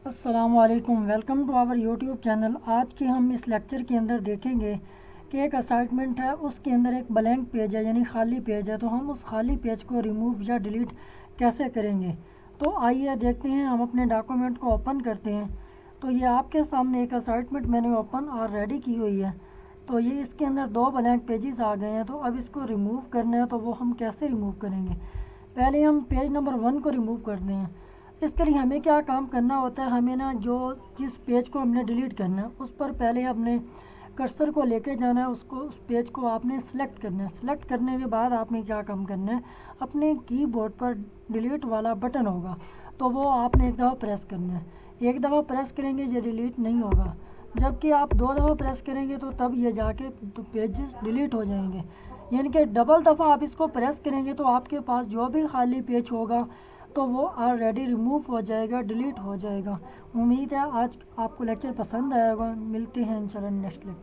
السلام علیکم، welcome to our YouTube channel. آج کے ہم اس لیکچر کے اندر دیکھیں گے کہ ایک اسائنمنٹ ہے، اس کے اندر ایک بلینک پیج ہے یعنی خالی پیج ہے، تو ہم اس خالی پیج کو ریموو یا ڈیلیٹ کیسے کریں گے۔ تو آئیے دیکھتے ہیں، ہم اپنے ڈاکومنٹ کو اوپن کرتے ہیں۔ تو یہ آپ کے سامنے ایک اسائنمنٹ میں نے اوپن اور ریڈی کی ہوئی ہے۔ تو یہ اس کے اندر 2 بلینک پیجز آ گئے ہیں، تو اب اس کو ریموو کرنا ہے، تو وہ ہم کیسے ریموو کریں گے۔ پہلے ہم پیج نمبر 1 کو ریموو کرتے ہیں۔ اس کے لیے ہمیں کیا کام کرنا ہوتا ہے، ہمیں جس پیج کو ہم نے ڈیلیٹ کرنا ہے اس پر پہلے اپنے کرسر کو لے کے جانا ہے، اس پیج کو آپ نے سلیکٹ کرنا ہے۔ سلیکٹ کرنے کے بعد آپ نے کیا کام کرنا ہے، اپنے کی بورڈ پر ڈیلیٹ والا بٹن ہوگا تو وہ آپ نے ایک دفعہ پریس کرنا ہے۔ ایک دفعہ پریس کریں گے یہ ڈیلیٹ نہیں ہوگا، جبکہ آپ 2 دفعہ پریس کریں گے تو تب یہ جا کے پیجز ڈیلیٹ ہو جائیں گے۔ یعنی کہ ڈبل دفعہ آپ اس کو پریس کریں گے تو آپ کے پاس جو بھی خالی پیج ہوگا تو وہ آلریڈی ریموو ہو جائے گا، ڈیلیٹ ہو جائے گا۔ امید ہے آج آپ کو لیکچر پسند آئے گا۔ ملتے ہیں انشاءاللہ نیکسٹ لیکچر۔